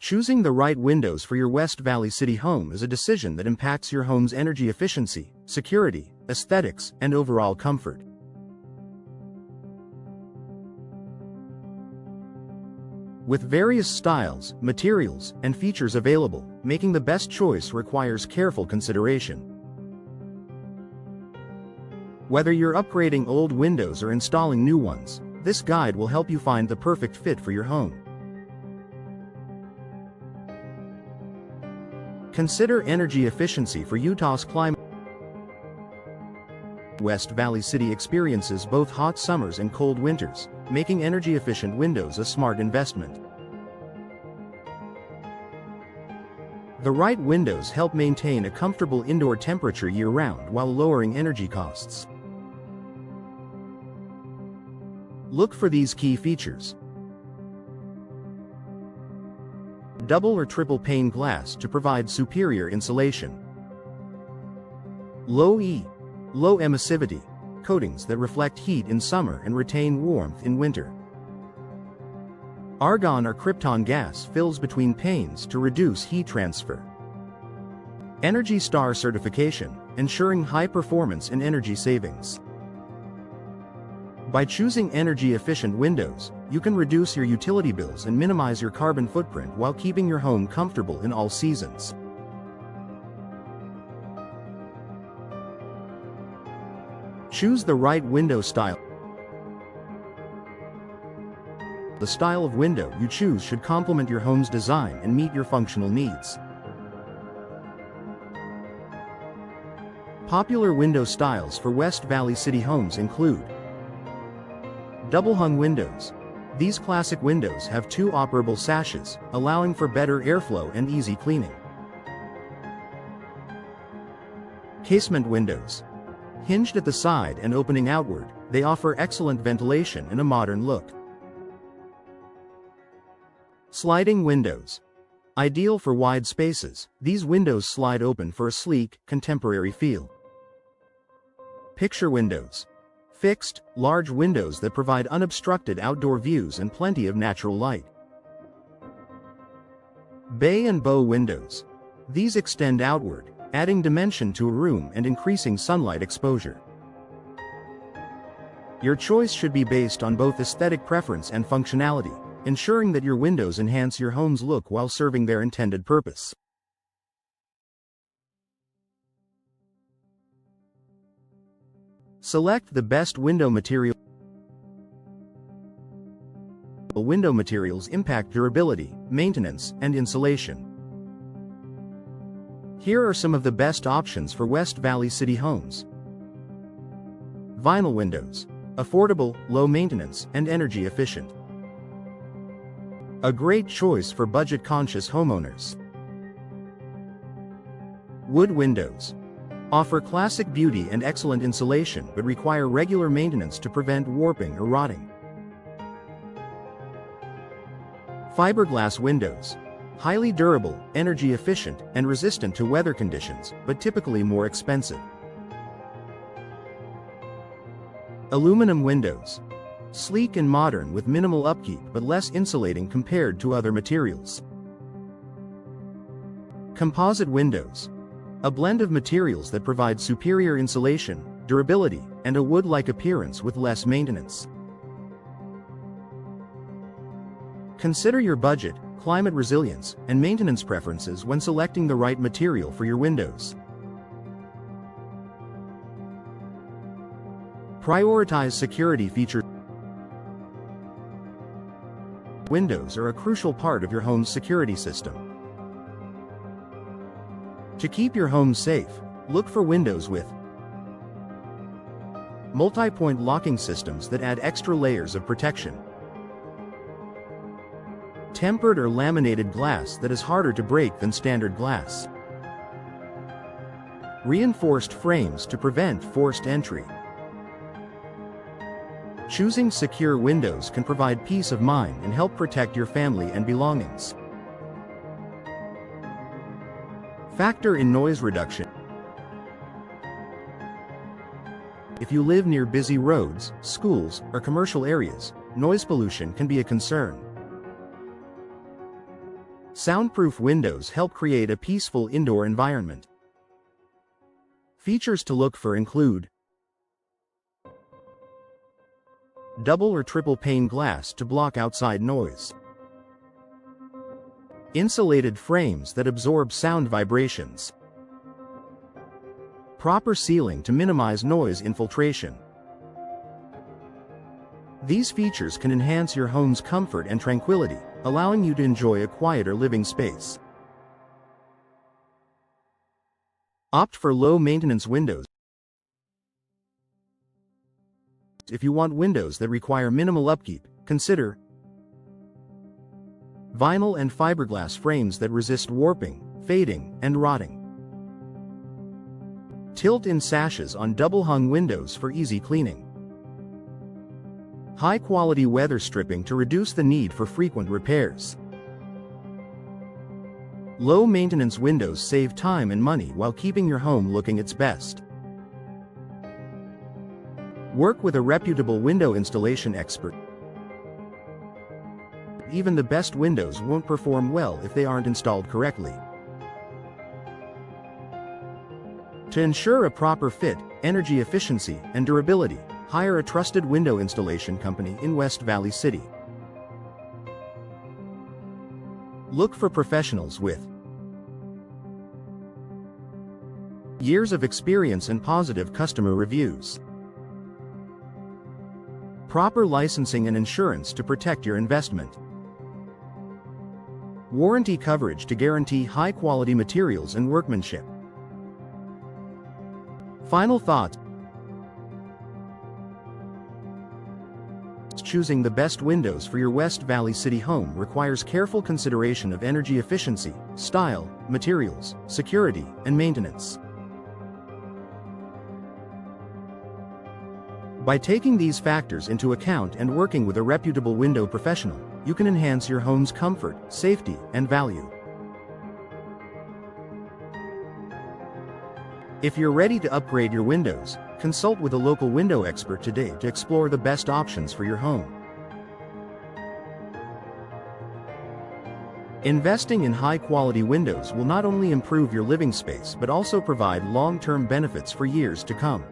Choosing the right windows for your West Valley City home is a decision that impacts your home's energy efficiency, security, aesthetics, and overall comfort. With various styles, materials, and features available, making the best choice requires careful consideration. Whether you're upgrading old windows or installing new ones, this guide will help you find the perfect fit for your home. Consider energy efficiency for Utah's climate. West Valley City experiences both hot summers and cold winters, making energy-efficient windows a smart investment. The right windows help maintain a comfortable indoor temperature year-round while lowering energy costs. Look for these key features. Double or triple pane glass to provide superior insulation. Low emissivity coatings that reflect heat in summer and retain warmth in winter. Argon or krypton gas fills between panes to reduce heat transfer. Energy Star certification, ensuring high performance and energy savings. By choosing energy-efficient windows, you can reduce your utility bills and minimize your carbon footprint while keeping your home comfortable in all seasons. Choose the right window style. The style of window you choose should complement your home's design and meet your functional needs. Popular window styles for West Valley City homes include double-hung windows. These classic windows have two operable sashes, allowing for better airflow and easy cleaning. Casement windows. Hinged at the side and opening outward, they offer excellent ventilation and a modern look. Sliding windows. Ideal for wide spaces, these windows slide open for a sleek, contemporary feel. Picture windows. Fixed, large windows that provide unobstructed outdoor views and plenty of natural light. Bay and bow windows. These extend outward, adding dimension to a room and increasing sunlight exposure. Your choice should be based on both aesthetic preference and functionality, ensuring that your windows enhance your home's look while serving their intended purpose. Select the best window material. Window materials impact durability, maintenance, and insulation. Here are some of the best options for West Valley City homes. Vinyl windows. Affordable, low maintenance, and energy efficient. A great choice for budget-conscious homeowners. Wood windows. Offer classic beauty and excellent insulation but require regular maintenance to prevent warping or rotting. Fiberglass windows. Highly durable, energy efficient, and resistant to weather conditions, but typically more expensive. Aluminum windows. Sleek and modern with minimal upkeep but less insulating compared to other materials. Composite windows. A blend of materials that provide superior insulation, durability, and a wood-like appearance with less maintenance. Consider your budget, climate resilience, and maintenance preferences when selecting the right material for your windows. Prioritize security features. Windows are a crucial part of your home's security system. To keep your home safe, look for windows with multi-point locking systems that add extra layers of protection. Tempered or laminated glass that is harder to break than standard glass. Reinforced frames to prevent forced entry. Choosing secure windows can provide peace of mind and help protect your family and belongings. Factor in noise reduction. If you live near busy roads, schools, or commercial areas, noise pollution can be a concern. Soundproof windows help create a peaceful indoor environment. Features to look for include double or triple pane glass to block outside noise, insulated frames that absorb sound vibrations, proper sealing to minimize noise infiltration. These features can enhance your home's comfort and tranquility, allowing you to enjoy a quieter living space. Opt for low-maintenance windows. If you want windows that require minimal upkeep, consider vinyl and fiberglass frames that resist warping, fading, and rotting. Tilt-in sashes on double-hung windows for easy cleaning. High-quality weather stripping to reduce the need for frequent repairs. Low-maintenance windows save time and money while keeping your home looking its best. Work with a reputable window installation expert. Even the best windows won't perform well if they aren't installed correctly. To ensure a proper fit, energy efficiency, and durability, hire a trusted window installation company in West Valley City. Look for professionals with years of experience and positive customer reviews. Proper licensing and insurance to protect your investment. Warranty coverage to guarantee high-quality materials and workmanship. Final thoughts. Choosing the best windows for your West Valley City home requires careful consideration of energy efficiency, style, materials, security, and maintenance. By taking these factors into account and working with a reputable window professional, you can enhance your home's comfort, safety, and value. If you're ready to upgrade your windows, consult with a local window expert today to explore the best options for your home. Investing in high-quality windows will not only improve your living space but also provide long-term benefits for years to come.